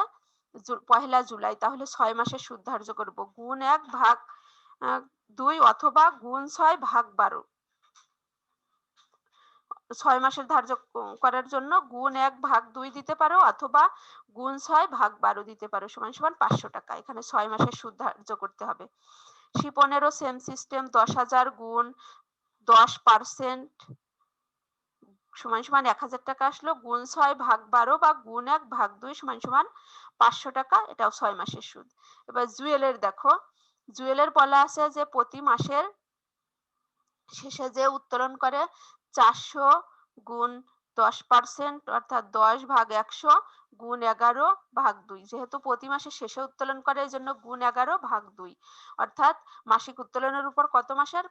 1 জুলাই। তাহলে 6 মাসের সুদ ধার্য করব। গুণ 1 ভাগ 2 অথবা গুণ 6 ভাগ 12। 6 মাসের ধার্য করার জন্য গুণ 1 ভাগ 2 দিতে পারো অথবা গুণ 6 ভাগ 12 দিতে পারো, সমান সমান 500 টাকা। এখানে 6 মাসের সুদ ধার্য করতে হবে। শিপনেরও সেম সিস্টেম, 10,000 গুণ 10% সমান সমান 1,000 টাকা আসলো, গুণ 6 ভাগ 12 বা গুণ 1 ভাগ 2 সমান সমান 500 টাকা। এটাও 6 মাসের সুদ। এবার জুয়েলের দেখো, জুয়েলের বলা আছে যে প্রতি মাসের শেষে যে উত্তোলন করে 400 গুণ 10% অর্থাৎ 10 ভাগ 100 গুণ 11 ভাগ 2। যেহেতু প্রতি মাসের শেষে উত্তোলন করে এই জন্য গুণ 11 ভাগ 2, অর্থাৎ মাসিক উত্তোলনের উপর কত মাসের?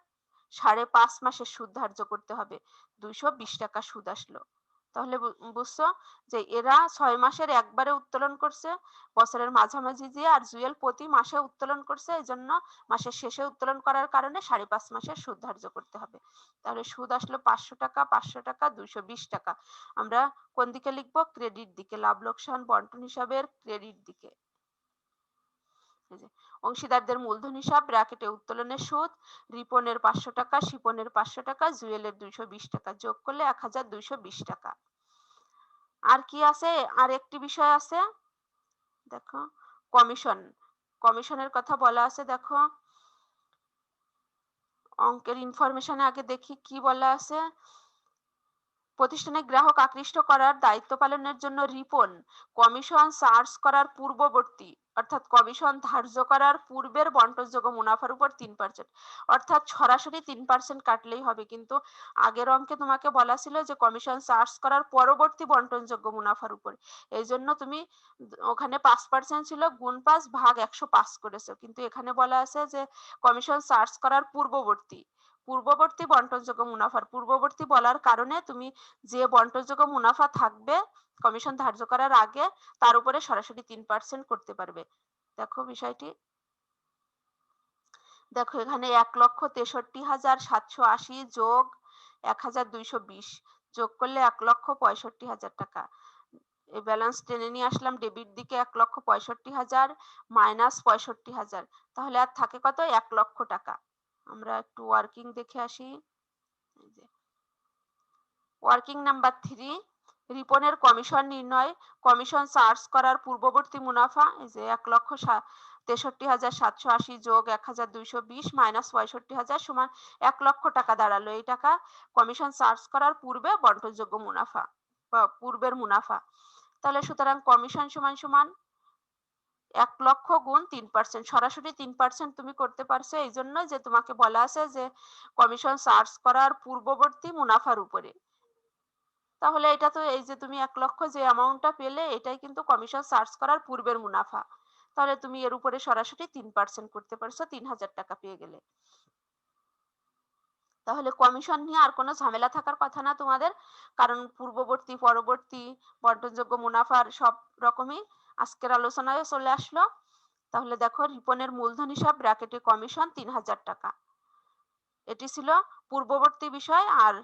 5.5 মাসের সুদ ধার্য করতে হবে। 220 টাকা সুদ আসলো। তাহলে বুঝছো যে এরা 6 মাসের একবারে উত্তোলন করছে বছরের মাঝামাঝি দিয়ে, আর জুয়েল প্রতি মাসে উত্তোলন করছে, এই জন্য মাসের শেষে উত্তোলন করার কারণে 5.5 মাসের সুদ ধার্য করতে হবে। তাহলে সুদ আসলো 500 টাকা, 500 টাকা, 220 টাকা। আমরা কোন দিকে লিখবো? ক্রেডিট দিকে, লাভ লোকসান বন্টন হিসাবের ক্রেডিট দিকে। অংশীদারদের মূলধন হিসাব ব্র্যাকেটে উত্তোলনের সুদ, রিপনের 500 টাকা, শিপনের 500 টাকা, জুয়েলের 220 টাকা, যোগ করলে 1,220 টাকা। আর কি আছে? আর একটি বিষয় আছে দেখো, কমিশন। কমিশনের কথা বলা আছে দেখো, অঙ্কের ইনফরমেশনে আগে দেখি কি বলা আছে। প্রতিষ্ঠানে গ্রাহক আকৃষ্ট করার দায়িত্ব পালনের জন্য রিপন কমিশন চার্জ করার পূর্ববর্তী অর্থাৎ কমিশন ধার্য করার পূর্বের বন্টনযোগ্য মুনাফার উপর 3%, অর্থাৎ সরাসরি 3% কাটলেই হবে, কিন্তু আগের অঙ্কে তোমাকে বলা ছিল যে কমিশন চার্জ করার পরবর্তী বন্টনযোগ্য মুনাফার উপর। এই জন্য তুমি ওখানে 5% ছিল, গুণ 5 ভাগ 105 করেছো, কিন্তু এখানে বলা আছে যে কমিশন চার্জ করার পূর্ববর্তী পূর্ববর্তী বন্টনযোগ্য মুনাফার। পূর্ববর্তী বলার কারণে তুমি যে বন্টনযোগ্য মুনাফা থাকবে কমিশন ধার্য করার আগে তার উপরে সরাসরি 3% করতে পারবে। দেখো বিষয়টি, দেখো এখানে 1,63,780 যোগ 1,220 যোগ করলে 1,65,000 টাকা। এই ব্যালেন্স টেনে নিয়ে আসলাম ডেবিট দিকে, 1,65,000 মাইনাস 65,000, তাহলে আর থাকে কত? 1 লক্ষ টাকা। আমরা একটু ওয়ার্কিং দেখে আসি। ওয়ার্কিং নাম্বার 3, রিপনের কমিশন নির্ণয়। কমিশন চার্জ করার পূর্ববর্তী মুনাফা, এই যে 1,63,780 যোগ 1,220 মাইনাস 65,000 সমান 1 লক্ষ টাকা দাঁড়ালো। এই টাকা কমিশন চার্জ করার পূর্বে বন্টনযোগ্য মুনাফা বা পূর্বের মুনাফা। তাহলে সুতরাং কমিশন সমান সমান 1 লক্ষ গুণ 3%, সরাসরি 3% তুমি করতে পারছো এই জন্য যে তোমাকে বলা আছে যে কমিশন চার্জ করার পূর্ববর্তী মুনাফার উপরে। তাহলে এটা তো এই যে তুমি 1 লক্ষ যে অ্যামাউন্টটা পেলে এটাই কিন্তু কমিশন চার্জ করার পূর্বের মুনাফা। তাহলে তুমি এর উপরে সরাসরি 3% করতে পারছো, 3,000 টাকা পেয়ে গেলে। তাহলে কমিশন নিয়ে আর কোনো ঝামেলা থাকার কথা না তোমাদের, কারণ পূর্ববর্তী পরবর্তী বন্টনযোগ্য মুনাফার সব রকমই আজকের আলোচনায় চলে আসলো। তাহলে দেখো রিপনের মূলধন হিসাব ব্র্যাকেটে কমিশন 3,000 টাকা। এটি ছিল পূর্ববর্তী বিষয়, আর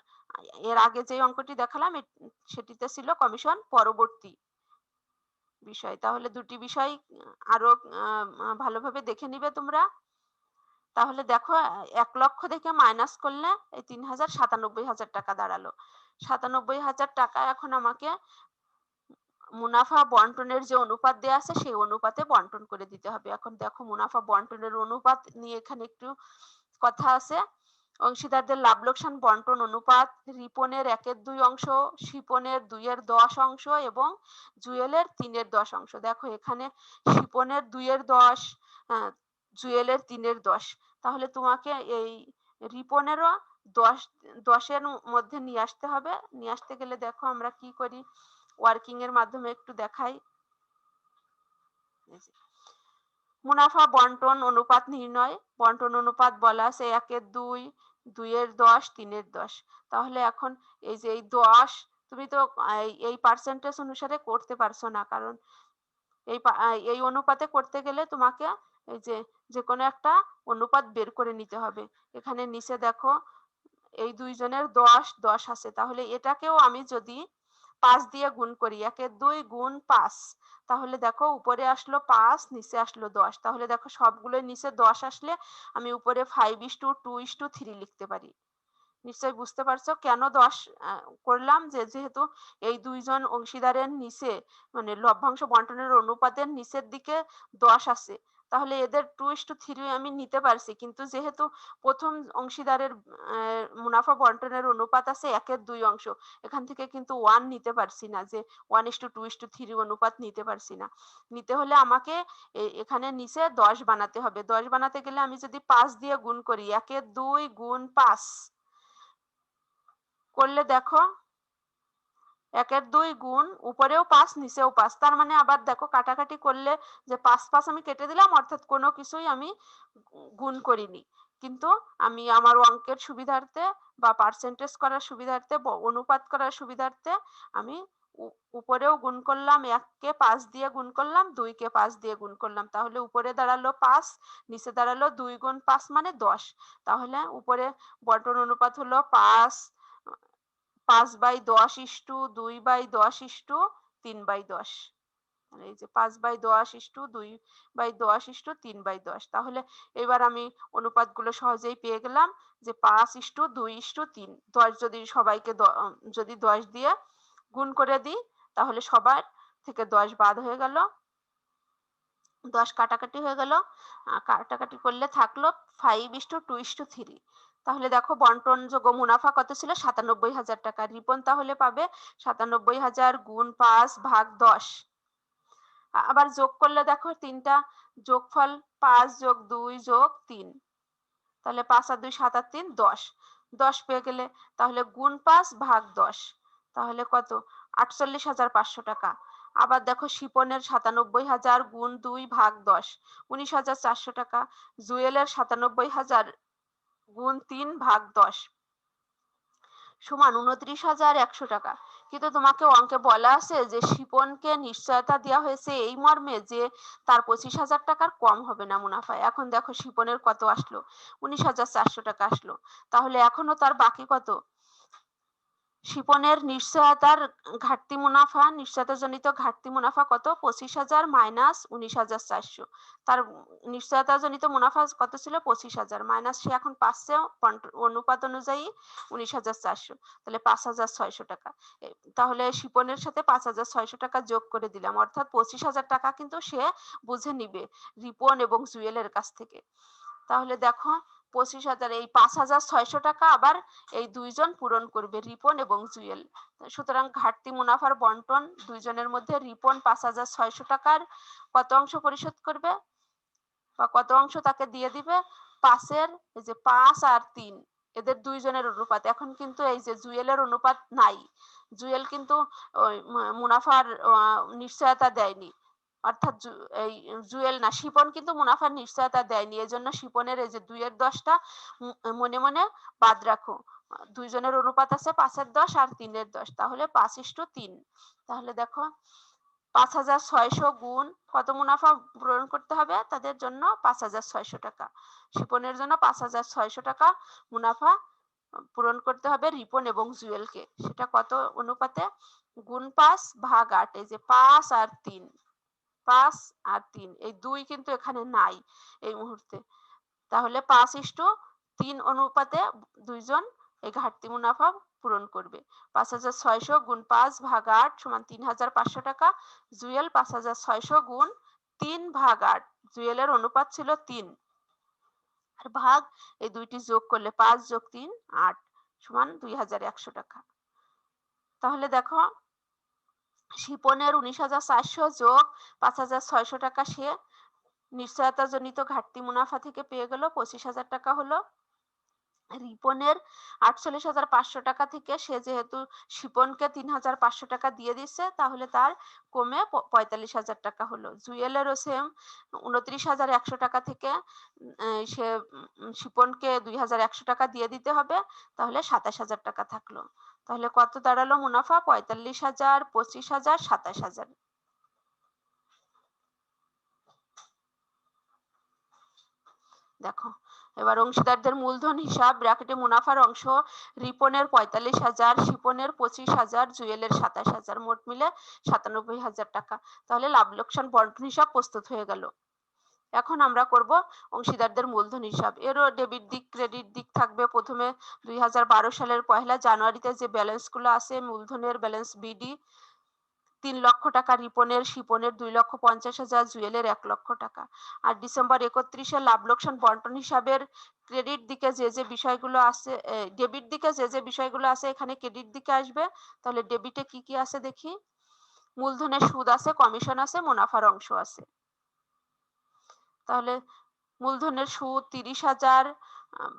এর আগে যে অঙ্কটি দেখালাম সেটিতে ছিল কমিশন পরবর্তী বিষয়। তাহলে দুটি বিষয় আরো ভালোভাবে দেখে নিবে তোমরা। তাহলে দেখো 1,00,000 থেকে মাইনাস করলে এই 3,97,000 টাকা দাঁড়ালো। 97,000 টাকা এখন আমাকে মুনাফা বন্টনের যে অনুপাত দেয়া আছে সেই অনুপাতে বন্টন করে দিতে হবে। এখন দেখো মুনাফা বন্টনের অনুপাত নিয়ে এখানে একটু কথা আছে। অংশীদারদের লাভ লোকসান বন্টন অনুপাত রিপনের 1/2 অংশ, শিপনের 2/10 অংশ এবং জুয়েলের 3/10 অংশ। দেখো এখানে শিপনের 2/10, জুয়েলের 3/10। তাহলে তোমাকে এই রিপনেরও 10 এর মধ্যে নিয়ে আসতে হবে। নিয়ে আসতে গেলে দেখো আমরা কি করি, ওয়ার্কিং এর মাধ্যমে একটু দেখাই। মুনাফা বন্টন অনুপাত নির্ণয়। বন্টন অনুপাত বলা আছে 1/2, 2/10, 3/10। তাহলে এখন এই যে এই 10 তুমি তো এই পার্সেন্টেজ অনুসারে করতে পারছো না, কারণ এই অনুপাতে করতে গেলে তোমাকে এই যে কোনো একটা অনুপাত বের করে নিতে হবে। এখানে নিচে দেখো এই দুইজনের 10 আছে, তাহলে এটাকেও আমি যদি 5 দিয়ে গুণ করি, 1/2 গুণ 5, তাহলে দেখো উপরে আসলো 5, নিচে আসলো 10। তাহলে দেখো সবগুলোর নিচে 10 আসলে আমি উপরে 5:2:3 লিখতে পারি। নিশ্চয়ই বুঝতে পারছো কেন 10 করলাম, যেহেতু এই দুইজন অংশীদারের নিচে মানে লভ্যাংশ বন্টনের অনুপাতের নিচের দিকে 10 আছে, তাহলে এদের 2:3 আমি নিতে পারছি, কিন্তু যেহেতু প্রথম অংশীদারের মুনাফা বন্টনের অনুপাত আছে 1/2 অংশ, এখান থেকে কিন্তু 1 নিতে পারছি না, যে 1:2:3 অনুপাত নিতে পারছি না। নিতে হলে আমাকে এখানে নিচে 10 বানাতে হবে। 10 বানাতে গেলে আমি যদি 5 দিয়ে গুণ করি, 1/2 গুণ 5 করলে দেখো 1/2 গুণ উপরেও 5 নিচেও 5, তার মানে আবার দেখো কাটাকাটি করলে যে 5 আমি কেটে দিলাম, অর্থাৎ কোনো কিছুই আমি গুণ করিনি। কিন্তু আমি আমার অঙ্কের সুবিধার্থে বা পার্সেন্টেজ করার সুবিধার্থে, অনুপাত করার সুবিধার্থে আমি উপরেও গুণ করলাম, 1 কে 5 দিয়ে গুণ করলাম, 2 কে 5 দিয়ে গুণ করলাম। তাহলে উপরে দাঁড়ালো 5, নিচে দাঁড়ালো 2 গুণ 5 মানে 10। তাহলে উপরে বন্টন অনুপাত হলো 5/10:2/10:3/10। এই যে 5/10:2/10:3/10। তাহলে এবার আমি অনুপাতগুলো সহজেই পেয়ে গেলাম যে 5:2:3। 10 যদি সবাইকে যদি 10 দিয়ে গুণ করে দিই, তাহলে সবার থেকে 10 বাদ হয়ে গেল, 10 কাটাকাটি হয়ে গেল। কাটাকাটি করলে থাকলো 5:2:3। তাহলে দেখো বন্টনযোগ্য মুনাফা কত ছিল, 97,000 টাকা। রিপন তাহলে পাবে 97,000 গুণ 5 ভাগ 10। আবার যোগ করলে দেখো তিনটা যোগফল 5+2+3, তাহলে 5 আর 2 7 আর 3 10। 10 পেয়ে গেলে তাহলে গুণ 5 ভাগ 10, তাহলে কত, 48,500 টাকা। আবার দেখো শিপনের 97,000 গুণ 2 ভাগ 10, 19,400 টাকা। জুয়েলের 97,000 গুণ 3 ভাগ 10 সমান 29,100 টাকা। কিন্তু তোমাকে অঙ্কে বলা আছে যে শিপনকে নিশ্চয়তা দেওয়া হয়েছে এই মর্মে যে তার 25,000 টাকার কম হবে না মুনাফা। এখন দেখো শিপনের কত আসলো, 19,400 টাকা আসলো। তাহলে এখনো তার বাকি কত, শিপনের নিশ্চয়তার ঘাটতি মুনাফা, নিশ্চয়তাজনিত ঘাটতি মুনাফা কত, 25,000 মাইনাস 19,400। তার নিশ্চয়তাজনিত মুনাফা কত ছিল, 25,000 মাইনাস সে এখন পাচ্ছে অনুপাত অনুযায়ী 19,400, তাহলে 5,600 টাকা। তাহলে শিপনের সাথে 5,600 টাকা যোগ করে দিলাম, অর্থাৎ 25,000 টাকা কিন্তু সে বুঝে নিবে রিপন এবং জুয়েলের কাছ থেকে। তাহলে দেখো 25,000, এই 5,600 টাকা আবার এই দুইজন পূরণ করবে, রিপন এবং জুয়েল। সুতরাং ঘাটতি মুনাফার বন্টন দুইজনের মধ্যে রিপন 5,600 টাকার কত অংশ পরিশোধ করবে বা কত অংশ তাকে দিয়ে দিবে, 5-এর এই যে 5 আর 3 এদের দুইজনের অনুপাত। এখন কিন্তু এই যে জুয়েলের অনুপাত নাই, জুয়েল কিন্তু মুনাফার নিশ্চয়তা দেয়নি, অর্থাৎ এই জুয়েল না, শিপন কিন্তু মুনাফার নিশ্চয়তা দেয়নি। এজন্য শিপনের এই যে 2/10টা মনে মনে বাদ রাখো। দুইজনের অনুপাত আছে 5-10 আর 3-10, তাহলে 5:3। তাহলে দেখো 5,600 গুণ কত মুনাফা পূরণ করতে হবে তাদের জন্য 5,600 টাকা। শিপনের জন্য 5,600 টাকা মুনাফা পূরণ করতে হবে রিপন এবং জুয়েলকে। সেটা কত অনুপাতে? গুণ 5 ভাগ 8। এই যে 5 আর 3, 5 আর 3, এই 2 কিন্তু এখানে নাই এই মুহূর্তে। তাহলে 5:3 অনুপাতে দুইজন এই ঘাটতি মুনাফা পূরণ করবে। 5,600 গুণ 5 ভাগ 8 সমান 3,500 টাকা। জুয়েল 5,600 গুণ 3 ভাগ 8, জুয়েলের অনুপাত ছিল 3 আর ভাগ এই দুইটি যোগ করলে 5 যোগ 3 8 সমান 2,100 টাকা। তাহলে দেখো শিপনের 19,400 যোগ 5,600 টাকা সে নিশ্চয়তাজনিত ঘাটতি মুনাফা থেকে পেয়ে গেল 25,000 টাকা হলো। রিপনের 48,500 টাকা থেকে সে যেহেতু শিপনকে 3,500 টাকা দিয়ে দিচ্ছে তাহলে তার কমে 45,000 টাকা হলো। জুয়েলেরও সেম 29,100 টাকা থেকে সে শিপনকে 2,100 টাকা দিয়ে দিতে হবে, তাহলে 27,000 টাকা থাকলো। তাহলে কত দাঁড়ালো মুনাফা? 45,000, 25,000, 27,000। দেখো এবার অংশীদারদের মূলধন হিসাব ব্র্যাকেটে মুনাফার অংশ রিপনের 45,000, শিপনের 25,000, জুয়েলের 27,000, মোট মিলে 97,000 টাকা। তাহলে লাভ লোকসান বন্টন হিসাব প্রস্তুত হয়ে গেল। এখন আমরা করব অংশীদারদের মূলধন হিসাব। এরও ডেবিট দিক ক্রেডিট দিক থাকবে। প্রথমে 2012 সালের 1 জানুয়ারিতে যে ব্যালেন্সগুলো আছে মূলধনের ব্যালেন্স বিডি 3 লক্ষ টাকা, রিপনের শিপনের 2,50,000, জুয়েলের 1 লক্ষ টাকা। আর ডিসেম্বর 31-এ লাভ লোকসান বন্টন হিসাবের ক্রেডিট দিকে যে বিষয়গুলো আছে, ডেবিট দিকে যে বিষয়গুলো আছে এখানে ক্রেডিট দিকে আসবে। তাহলে ডেবিটে কি কি আছে দেখি। মূলধনের সুদ আছে, কমিশন আছে, মুনাফার অংশ আছে। তাহলে মূলধনের সুদ 30,000,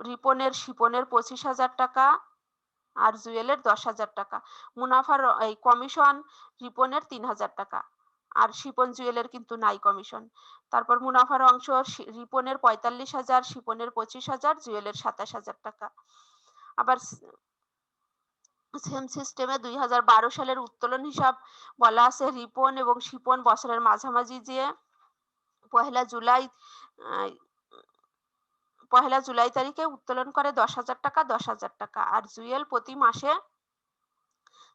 রিপনের শিপনের 25,000 টাকা আর জুয়েলের 10,000 টাকা। মুনাফার এই কমিশন রিপনের 3,000 টাকা আর শিপন জুয়েলের কিন্তু নাই কমিশন। তারপর মুনাফার অংশ রিপনের 45,000, শিপনের 25,000, জুয়েলের 27,000 টাকা। আবার সেম সিস্টেমে 2012 সালের উত্তোলন হিসাব বলা আছে। রিপন এবং শিপন বছরের মাঝামাঝি যে 1 জুলাই তারিখে উত্তোলন করে 10,000 টাকা 10,000 টাকা আর জুয়েল প্রতি মাসে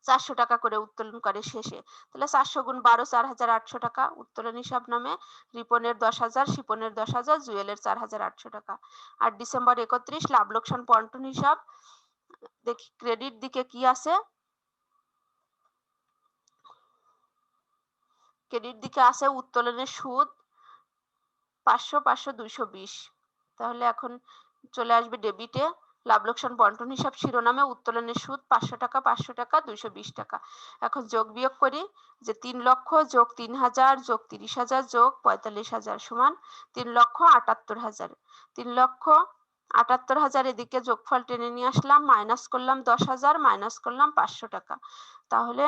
400 টাকা করে উত্তোলন করে শেষে। তাহলে 400 গুণ 12 4,800 টাকা উত্তোলন হিসাব নামে। রিপনের 10,000, শিপনের 10,000, জুয়েলের 4,800 টাকা। আর ডিসেম্বর 31 লাভ লোকসান বন্টন হিসাব দেখি ক্রেডিট দিকে কি আছে। ক্রেডিট দিকে আছে উত্তোলনের সুদ 500 500 220। তাহলে এখন চলে আসবে ডেবিটে লাভ লোকসান বন্টন হিসাব শিরোনামে উত্তোলনের সুদ 500 টাকা 500 টাকা 220 টাকা। এখন যোগ বিয়োগ করি যে 3 লক্ষ যোগ 3,000 যোগ 30,000 যোগ 45,000 সমান 3,78,000। 3,78,000 এদিকে যোগফল টেনে নিয়ে আসলাম, মাইনাস করলাম 10,000, মাইনাস করলাম 500 টাকা। তাহলে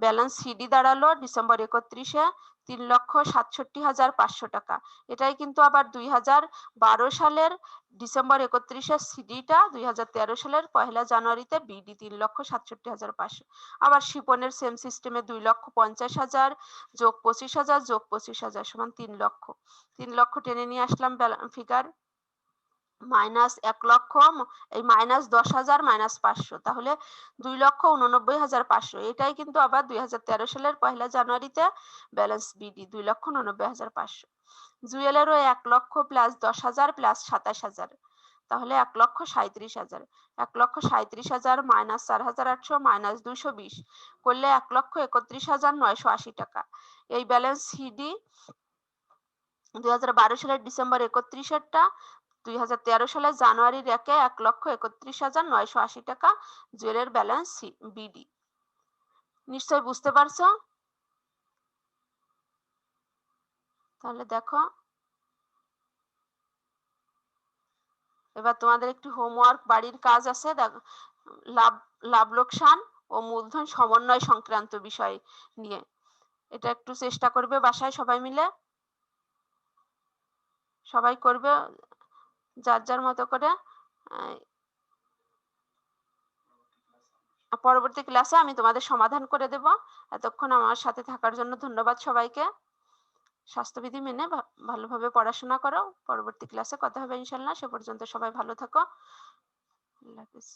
ব্যালেন্স সিডি দাঁড়ালো ডিসেম্বর 31-এ 3,67,500 টাকা। এটাই কিন্তু আবার 2012 সালের ডিসেম্বর 31-এর সিডিটা 2013 সালের 1 জানুয়ারিতে বিডি 3,67,500। আবার শিপনের সেম সিস্টেমে 2,50,000 যোগ 25,000 যোগ 25,000 সমান 3 লক্ষ। 3 লক্ষ টেনে নিয়ে আসলাম ফিগার, মাইনাস 1 লক্ষ, এই মাইনাস 10,000 মাইনাস 500, তাহলে 2,89,500। এটাই কিন্তু আবার 2013 সালের 1 জানুয়ারিতে ব্যালেন্স বিডি 2,89,500। জুয়েলেরও 1 লক্ষ প্লাস 10,000 প্লাস 27,000, তাহলে 1,37,000। 1,37,000 মাইনাস 4,800 মাইনাস 220 করলে 1,31,980 টাকা। এই ব্যালেন্স সিডি 2012 সালের ডিসেম্বর 31-এরটা 2013 সালের জানুয়ারির 1-এ 1,31,980 টাকা জুয়েলের ব্যালেন্স বিডি। নিশ্চয় বুঝতে পারছো? তাহলে দেখো এবার তোমাদের একটি হোমওয়ার্ক বাড়ির কাজ আছে। লাভ লোকসান ও মূলধন সমন্বয় সংক্রান্ত বিষয় নিয়ে এটা একটু চেষ্টা করবে বাসায় সবাই মিলে। সবাই করবে যার যার মতো করে। পরবর্তী ক্লাসে আমি তোমাদের সমাধান করে দেব। এতক্ষণ আমার সাথে থাকার জন্য ধন্যবাদ সবাইকে। স্বাস্থ্যবিধি মেনে ভালোভাবে পড়াশোনা করো। পরবর্তী ক্লাসে কথা হবে ইনশাআল্লাহ। সে পর্যন্ত সবাই ভালো থাকো। আল্লাহ হাফেজ।